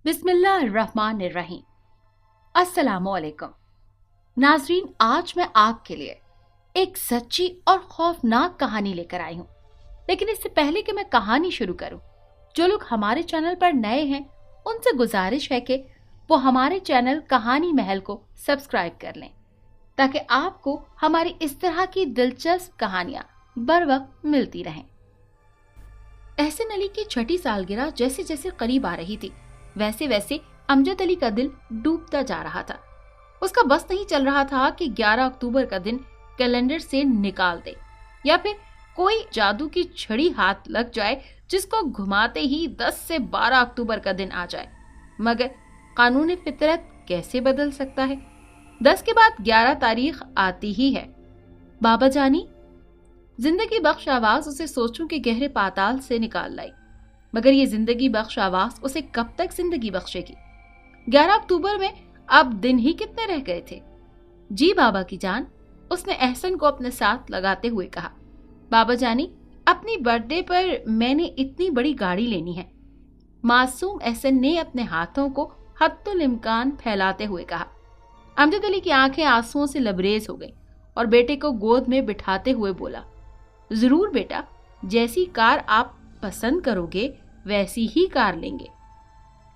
बिस्मिल्लाहिर्रहमानिर्रहीम। अस्सलामुअलैकुम नाजरीन, आज मैं आपके लिए एक सच्ची और खौफनाक कहानी लेकर आई हूँ। लेकिन इससे पहले कि मैं कहानी शुरू करूँ, जो लोग हमारे चैनल पर नए हैं उनसे गुजारिश है कि वो हमारे चैनल कहानी महल को सब्सक्राइब कर लें, ताकि आपको हमारी इस तरह की दिलचस्प कहानियां बर वक्त मिलती रहें। एहसन अली की छठी सालगिरह जैसे जैसे करीब आ रही थी, वैसे वैसे अमजद अली का दिल डूबता जा रहा था। उसका बस नहीं चल रहा था कि 11 अक्टूबर का दिन कैलेंडर से निकाल दे, या फिर कोई जादू की छड़ी हाथ लग जाए जिसको घुमाते ही 10 से 12 अक्टूबर का दिन आ जाए। मगर कानून फितरत कैसे बदल सकता है? 10 के बाद 11 तारीख आती ही है। बाबा जानी, जिंदगी बख्श आवाज उसे सोचों के गहरे पाताल से निकाल लाई। मगर ये जिंदगी बख्श आवाज उसे कब तक जिंदगी बख्शेगी? 11 अक्टूबर में अब दिन ही कितने रह गए थे? जी बाबा की जान, उसने एहसन को अपने साथ लगाते हुए कहा। बाबा जानी, अपनी बर्थडे पर मैंने इतनी बड़ी गाड़ी लेनी है। मासूम एहसन ने अपने हाथों को हद्दुल इम्कान फैलाते हुए कहा। अमजद अली की आंखें आंसुओं से लबरेज हो गईं और बेटे को गोद में बिठाते हुए बोला, जरूर बेटा, जैसी कार आप पसंद करोगे वैसी ही कार लेंगे।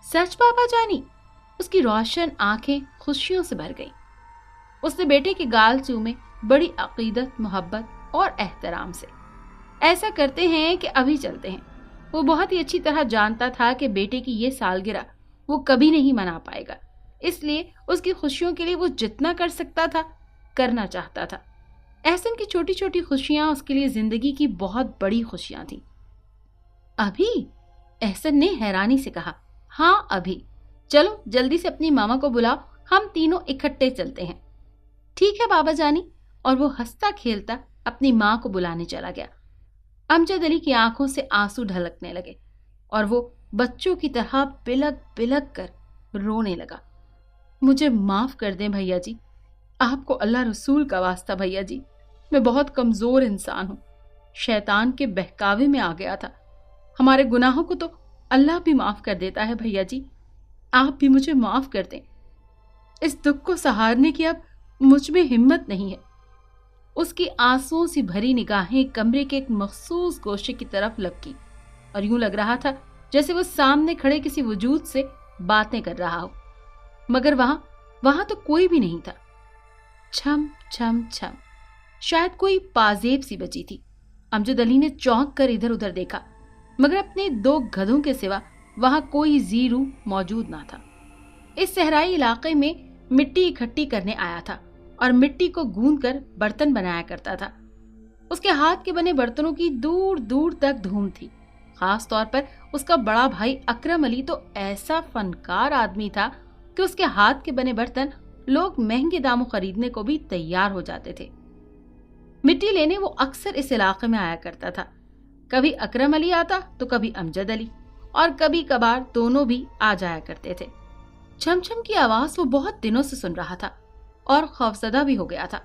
सच बाबा जानी? उसकी रोशन आंखें खुशियों से भर गईं। उसने बेटे के गाल चूमे बड़ी अकीदत, मोहब्बत और एहतराम से। ऐसा करते हैं कि अभी चलते हैं। वो बहुत ही अच्छी तरह जानता था कि बेटे की ये सालगिरह वो कभी नहीं मना पाएगा, इसलिए उसकी खुशियों के लिए वो जितना कर सकता था करना चाहता था। एहसन की छोटी छोटी खुशियां उसके लिए जिंदगी की बहुत बड़ी खुशियां थी। अभी? एहसन ने हैरानी से कहा। हाँ अभी। चलो जल्दी से अपनी मामा को बुलाओ, हम तीनों इकट्ठे चलते हैं। ठीक है बाबा जानी। और वो हंसता खेलता अपनी माँ को बुलाने चला गया। अमजद अली की आंखों से आंसू ढलकने लगे और वो बच्चों की तरह बिलक बिलक कर रोने लगा। मुझे माफ कर दें भैया जी, आपको अल्लाह रसूल का वास्ता भैया जी, मैं बहुत कमजोर इंसान हूँ, शैतान के बहकावे में आ गया था। हमारे गुनाहों को तो अल्लाह भी माफ कर देता है भैया जी, आप भी मुझे माफ कर दें। इस दुख को सहारने की अब मुझ में हिम्मत नहीं है। उसकी आंसुओं से भरी निगाहें कमरे के एक मखसूस गोशे की तरफ लपकी और यूं लग रहा था जैसे वो सामने खड़े किसी वजूद से बातें कर रहा हो। मगर वहां तो कोई भी नहीं था। छम छम छम, शायद कोई पाजेब सी बजी थी। अमजद अली ने चौंक कर इधर उधर देखा, मगर अपने 2 गधों के सिवा वहां कोई जीरू मौजूद ना था। इस सहराई इलाके में मिट्टी इकट्ठी करने आया था और मिट्टी को गूंद कर बर्तन बनाया करता था। उसके हाथ के बने बर्तनों की दूर दूर तक धूम थी। खास तौर पर उसका बड़ा भाई अकरम अली तो ऐसा फनकार आदमी था कि उसके हाथ के बने बर्तन लोग महंगे दामों खरीदने को भी तैयार हो जाते थे। मिट्टी लेने वो अक्सर इस इलाके में आया करता था। कभी अकरम अली आता तो कभी अमजद अली, और कभी कभार दोनों भी आ जाया करते थे। छमछम की आवाज वो बहुत दिनों से सुन रहा था और खौफजदा भी हो गया था।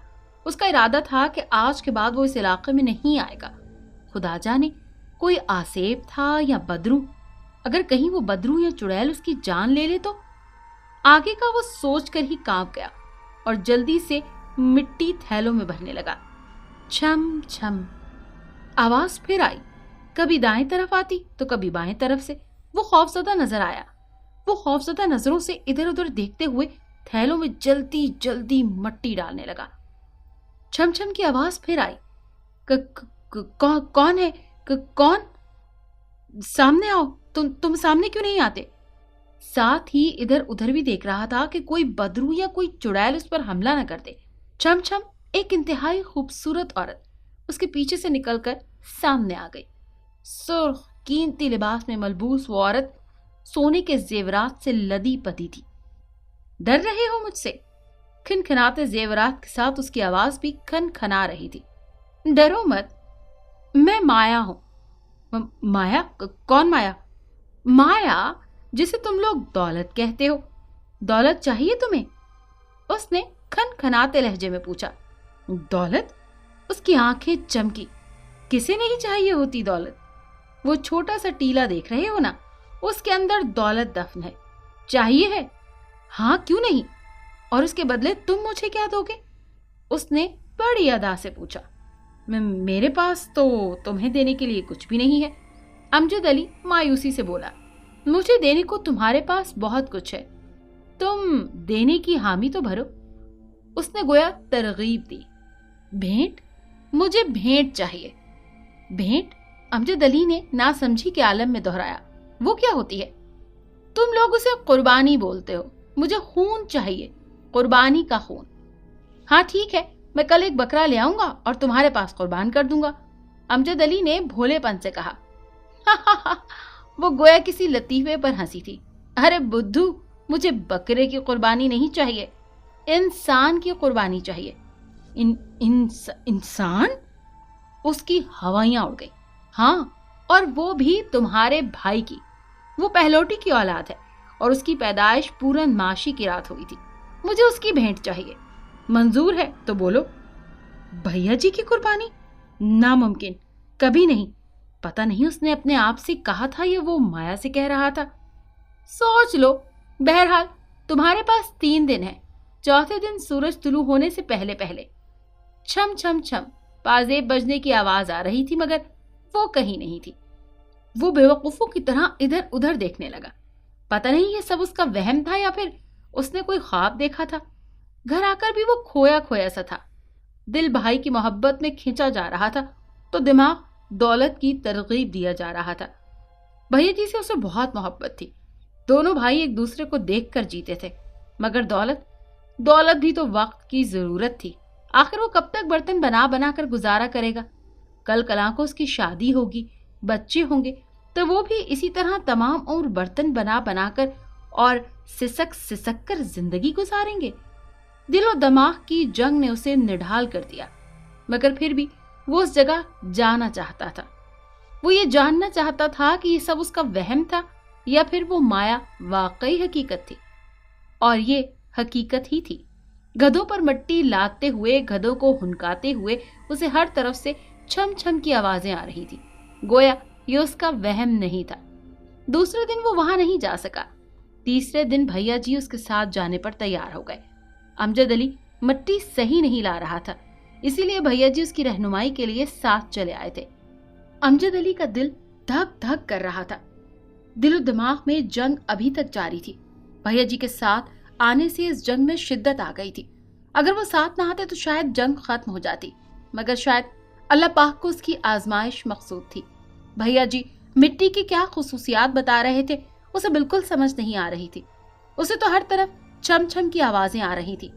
उसका इरादा था कि आज के बाद वो इस इलाके में नहीं आएगा। खुदा जाने कोई आसेब था या बदरू। अगर कहीं वो बदरू या चुड़ैल उसकी जान ले ले तो? आगे का वो सोचकर ही कांप गया और जल्दी से मिट्टी थैलों में भरने लगा। छम छम आवाज फिर आई, कभी दाएं तरफ आती तो कभी बाएं तरफ से। वो खौफजदा नजर आया। वो खौफजदा नजरों से इधर उधर देखते हुए थैलों में जल्दी जल्दी मट्टी डालने लगा। छम छम की आवाज फिर आई, कौन है? कौन? सामने आओ। तुम सामने क्यों नहीं आते? साथ ही इधर उधर भी देख रहा था कि कोई बदरू या कोई चुड़ैल उस पर हमला न कर दे। छम छम एक इंतहाई खूबसूरत औरत उसके पीछे से निकलकर सामने आ गई। सुर्ख कीमती लिबास में मलबूस वो औरत सोने के जेवरात से लदी पदी थी। डर रहे हो मुझसे? खनखनाते जेवरात के साथ उसकी आवाज भी खनखना रही थी। डरो मत, मैं माया हूं। माया? कौन माया? माया जिसे तुम लोग दौलत कहते हो। दौलत चाहिए तुम्हें? उसने खनखनाते लहजे में पूछा। दौलत? उसकी आंखें चमकी। किसे नहीं चाहिए होती दौलत? वो छोटा सा टीला देख रहे हो ना, उसके अंदर दौलत दफन है। चाहिए है? हाँ क्यों नहीं, और उसके बदले तुम मुझे क्या दोगे? उसने बड़ी अदा से पूछा। मेरे पास तो तुम्हें देने के लिए कुछ भी नहीं है, अमजद अली मायूसी से बोला। मुझे देने को तुम्हारे पास बहुत कुछ है, तुम देने की हामी तो भरो। उसने गोया तरगीब दी। भेंट? मुझे भेंट चाहिए। भेंट? अमजद अली ने नासमझी के आलम में दोहराया। वो क्या होती है? तुम लोग उसे कुर्बानी बोलते हो, मुझे खून चाहिए, कुर्बानी का खून। हाँ ठीक है, मैं कल एक बकरा ले आऊंगा और तुम्हारे पास कुर्बान कर दूंगा, अमजद अली ने भोलेपन से कहा। वो गोया किसी लतीफे पर हंसी थी। अरे बुद्धू, मुझे बकरे की कुर्बानी नहीं चाहिए, इंसान की कुर्बानी चाहिए। इंसान? उसकी हवाइयां उड़ गई। हाँ, और वो भी तुम्हारे भाई की। वो पहलौटी की औलाद है और उसकी पैदाइश पूरन माशी की रात हुई थी। मुझे उसकी भेंट चाहिए। मंजूर है तो बोलो। भैया जी की कुर्बानी? नामुमकिन, कभी नहीं। पता नहीं उसने अपने आप से कहा था या वो माया से कह रहा था। सोच लो। बहरहाल तुम्हारे पास 3 दिन है। चौथे दिन सूरज तुलू होने से पहले पहले। छम छम छम पाजेब बजने की आवाज आ रही थी, मगर वो कहीं नहीं थी। वो बेवकूफों की तरह इधर उधर देखने लगा। पता नहीं ये सब उसका वहम था या फिर उसने कोई ख्वाब देखा था। घर आकर भी वो खोया खोया सा था। दिल भाई की मोहब्बत में खींचा जा रहा था तो दिमाग दौलत की तरगीब दिया जा रहा था। भैया जी से उसे बहुत मोहब्बत थी। दोनों भाई एक दूसरे को देखकर जीते थे, मगर दौलत भी तो वक्त की जरूरत थी। आखिर वो कब तक बर्तन बना बना कर गुजारा करेगा? कल कला को उसकी शादी होगी, बच्चे होंगे, तो वो भी इसी तरह तमाम उम्र बर्तन बना बनाकर और सिसक सिसक कर जिंदगी गुजारेंगे। दिलो दिमाग की जंग ने उसे निढाल कर दिया, मगर फिर भी वो उस जगह जाना चाहता था। वो ये जानना चाहता था कि ये सब उसका वहम था या फिर वो माया वाकई हकीकत थी। और ये हकीकत ही थी। गधों पर मिट्टी लादते हुए, गधों को हुनकाते हुए उसे हर तरफ से छम छम की आवाजें आ रही थी। गोया ये उसका वहम नहीं था। दूसरे दिन वो वहां नहीं जा सका। तीसरे दिन भैया जी उसके साथ जाने पर तैयार हो गए। अमजद अली मिट्टी सही नहीं ला रहा था, इसीलिए भैया जी उसकी रहनुमाई के लिए साथ चले आए थे। अमजद अली का दिल धक धक कर रहा था। दिलो दिमाग में जंग अभी तक जारी थी। भैया जी के साथ आने से इस जंग में शिद्दत आ गई थी। अगर वो साथ न आते तो शायद जंग खत्म हो जाती, मगर शायद अल्लाह पाक को उसकी आजमाइश मकसूद थी। भैया जी मिट्टी की क्या खुसूसियात बता रहे थे उसे बिल्कुल समझ नहीं आ रही थी। उसे तो हर तरफ छम छम की आवाजें आ रही थी।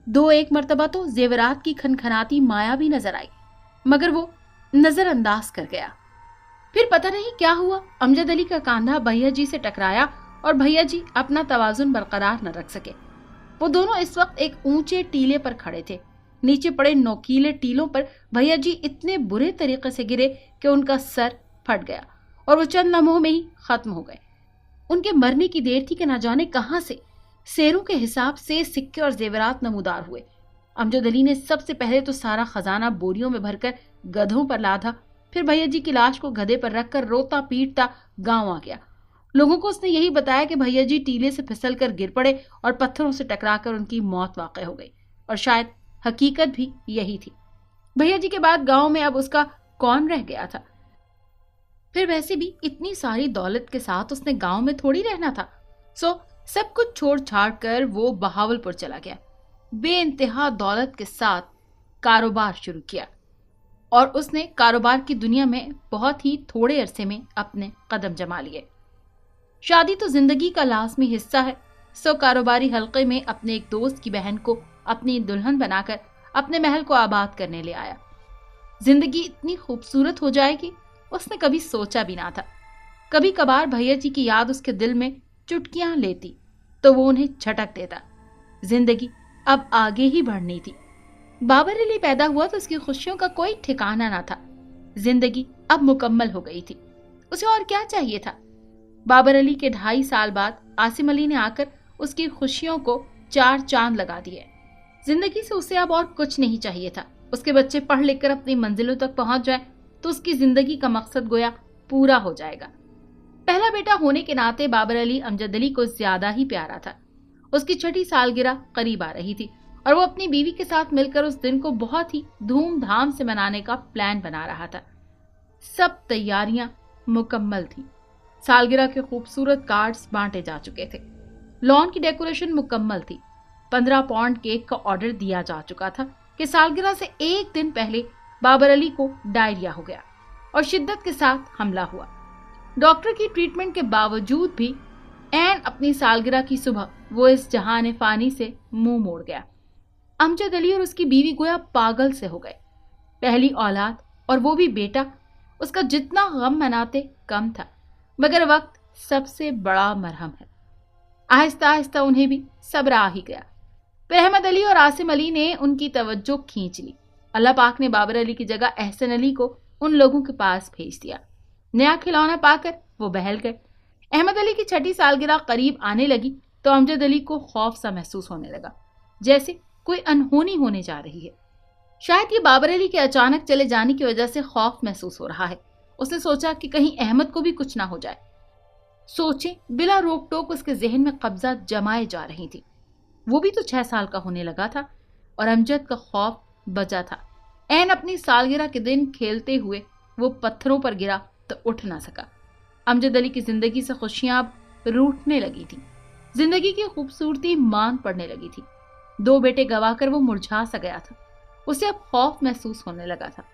2-1 मर्तबा तो जेवरात की खनखनाती माया भी नजर आई, मगर वो नजरअंदाज कर गया। फिर पता नहीं क्या हुआ, अमजद अली का कांधा भैया जी से टकराया और भैया जी अपना तवाजुन बरकरार न रख सके। वो दोनों इस वक्त एक ऊंचे टीले पर खड़े थे। नीचे पड़े नोकीले टीलों पर भैया जी इतने बुरे तरीके से गिरे कि उनका सर फट गया और वो चंद लम्हों में ही खत्म हो गए। उनके मरने की देर थी कि न जाने कहां से शेरों के हिसाब से सिक्के और जेवरात नमूदार हुए। अमजद अली ने सबसे पहले तो सारा खजाना बोरियों में भरकर गधों पर लादा। फिर भैया जी की लाश को गधे पर रखकर रोता पीटता गांव आ गया। लोगों को उसने यही बताया कि भैया जी टीले से फिसल कर गिर पड़े और पत्थरों से टकराकर उनकी मौत वाक़ई हो गई, और शायद हकीकत भी यही थी। भैया जी के बाद गांव में अब उसका कौन रह गया था? फिर वैसे भी इतनी सारी दौलत के साथ उसने गांव में थोड़ी रहना था। सो सब कुछ छोड़ छाड़ कर वो बहावलपुर चला गया। बेइंतहा दौलत के साथ कारोबार शुरू किया और उसने कारोबार की दुनिया में बहुत ही थोड़े अरसे में अपने कदम जमा लिए। शादी तो जिंदगी का लाजमी हिस्सा है। सो कारोबारी हल्के में अपने एक दोस्त की बहन को अपनी दुल्हन बनाकर अपने महल को आबाद करने ले आया। जिंदगी इतनी खूबसूरत हो जाएगी उसने कभी सोचा भी ना था। कभी कभार भैया जी की याद उसके दिल में चुटकियां लेती तो वो उन्हें झटक देता। जिंदगी अब आगे ही बढ़नी थी। बाबर अली पैदा हुआ तो उसकी खुशियों का कोई ठिकाना ना था। जिंदगी अब मुकम्मल हो गई थी। उसे और क्या चाहिए था? बाबर अली के 2.5 साल बाद आसिम अली ने आकर उसकी खुशियों को 4 चांद लगा दिए। जिंदगी से उसे अब और कुछ नहीं चाहिए था। उसके बच्चे पढ़ लिख कर अपनी मंजिलों तक पहुंच जाए तो उसकी जिंदगी का मकसद गोया पूरा हो जाएगा। पहला बेटा होने के नाते बाबर अली अमजद अली को ज्यादा ही प्यारा था। उसकी छठी सालगिरह करीब आ रही थी और वो अपनी बीवी के साथ मिलकर उस दिन को बहुत ही धूमधाम से मनाने का प्लान बना रहा था। सब तैयारियां मुकम्मल थी। सालगिरह के खूबसूरत कार्ड्स बांटे जा चुके थे। लॉन की डेकोरेशन मुकम्मल थी। 15 पाउंड केक का ऑर्डर दिया जा चुका था कि सालगिरह से एक दिन पहले बाबर अली को डायरिया हो गया और शिद्दत के साथ हमला हुआ। डॉक्टर की ट्रीटमेंट के बावजूद भी ऐन अपनी सालगिरह की सुबह वो इस जहान फानी से मुंह मोड़ गया। अमजद अली और उसकी बीवी गोया पागल से हो गए। पहली औलाद और वो भी बेटा, उसका जितना गम मनाते कम था, मगर वक्त सबसे बड़ा मरहम है। आहिस्ता आहिस्ता उन्हें भी सब्र आ ही गया। फिर अहमद अली और आसिम अली ने उनकी तवज्जो खींच ली। अल्लाह पाक ने बाबर अली की जगह एहसन अली को उन लोगों के पास भेज दिया। नया खिलौना पाकर वो बहल गए। अहमद अली की छठी सालगिरह करीब आने लगी तो अमजद अली को खौफ सा महसूस होने लगा, जैसे कोई अनहोनी होने जा रही है। शायद ये बाबर अली के अचानक चले जाने की वजह से खौफ महसूस हो रहा है। उसने सोचा कि कहीं अहमद को भी कुछ ना हो जाए। सोचे बिला रोक टोक उसके जहन में कब्जा जमाए जा रही थी। वो भी तो 6 साल का होने लगा था और अमजद का खौफ बचा था। ऐन अपनी सालगिरह के दिन खेलते हुए वो पत्थरों पर गिरा तो उठ ना सका। अमजद अली की जिंदगी से खुशियां अब रूठने लगी थी। जिंदगी की खूबसूरती मांग पड़ने लगी थी। 2 बेटे गवाकर वो मुरझा सा गया था। उसे अब खौफ महसूस होने लगा था।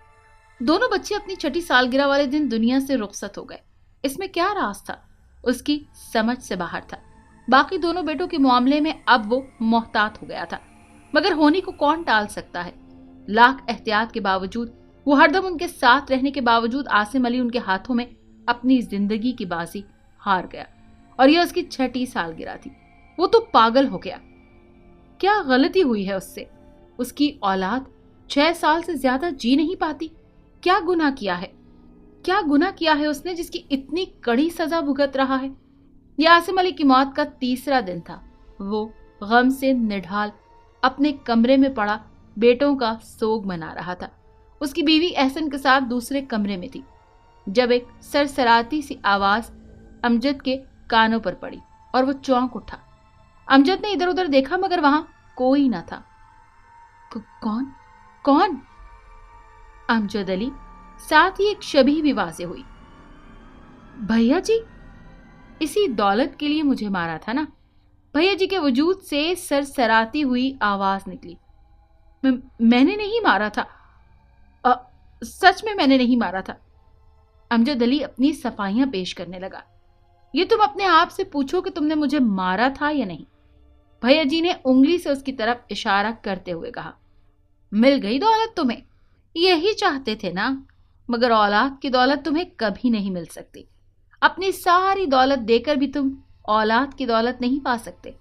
दोनों बच्चे अपनी छठी सालगिरह वाले दिन दुनिया से रुखसत हो गए। इसमें क्या राज था? उसकी समझ से बाहर था। बाकी दोनों बेटों के मामले में अब वो मोहतात हो गया था, मगर होने को कौन टाल सकता है। लाख एहतियात के बावजूद, वो हरदम उनके साथ रहने के बावजूद आसिम अली उनके हाथों में अपनी जिंदगी की बाजी हार गया और यह उसकी छठी सालगिरह थी। वो तो पागल हो गया। क्या गलती हुई है उससे? उसकी औलाद 6 साल से ज्यादा जी नहीं पाती। क्या गुनाह किया है? क्या गुनाह किया है उसने जिसकी इतनी कड़ी सजा भुगत रहा है? यह आसिम अली की मौत का 3रा दिन था। वो गम से निढाल अपने कमरे में पड़ा बेटों का सोग मना रहा था। उसकी बीवी एहसन के साथ दूसरे कमरे में थी जब एक सरसराती सी आवाज अमजद के कानों पर पड़ी और वो चौंक उठा। अमजद ने इधर उधर देखा मगर वहां कोई ना था। कौन कौन? अमजद अली। साथ ही एक शबीह भी वाज़ेह हुई। भैया जी, इसी दौलत के लिए मुझे मारा था ना? भैया जी के वजूद से सरसराती हुई आवाज निकली। मैंने नहीं मारा था। सच में मैंने नहीं मारा था। अमजद अली अपनी सफाइयां पेश करने लगा। ये तुम अपने आप से पूछो कि तुमने मुझे मारा था या नहीं। भैया जी ने उंगली से उसकी तरफ इशारा करते हुए कहा। मिल गई दौलत तुम्हें? यही चाहते थे ना? मगर औलाद की दौलत तुम्हें कभी नहीं मिल सकती। अपनी सारी दौलत देकर भी तुम औलाद की दौलत नहीं पा सकते।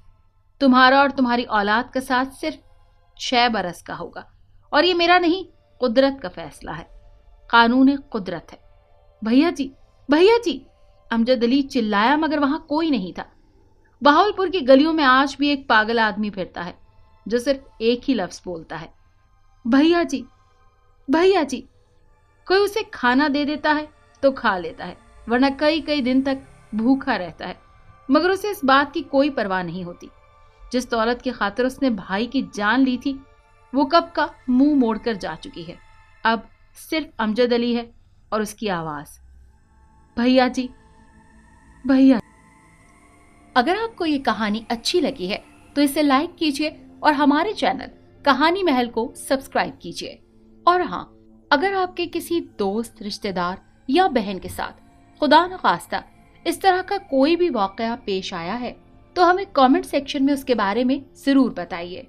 तुम्हारा और तुम्हारी औलाद का साथ सिर्फ 6 बरस का होगा और ये मेरा नहीं, कुदरत का फैसला है। कानून कुदरत है। भैया जी, भैया जी, अमजद अली चिल्लाया मगर वहां कोई नहीं था। बहावलपुर की गलियों में आज भी एक पागल आदमी फिरता है जो सिर्फ एक ही लफ्ज बोलता है, भैया जी, भैया जी। कोई उसे खाना दे देता है तो खा लेता है, वरना कई कई दिन तक भूखा रहता है, मगर उसे इस बात की कोई परवाह नहीं होती। जिस दौलत की खातिर उसने भाई की जान ली थी वो कब का मुंह मोड़कर जा चुकी है। अब सिर्फ अमजद अली है और उसकी आवाज, भैया जी, भैया। अगर आपको ये कहानी अच्छी लगी है तो इसे लाइक कीजिए और हमारे चैनल कहानी महल को सब्सक्राइब कीजिए। और हाँ, अगर आपके किसी दोस्त, रिश्तेदार या बहन के साथ खुदा न खास्ता इस तरह का कोई भी वाकया पेश आया है तो हमें कमेंट सेक्शन में उसके बारे में जरूर बताइए।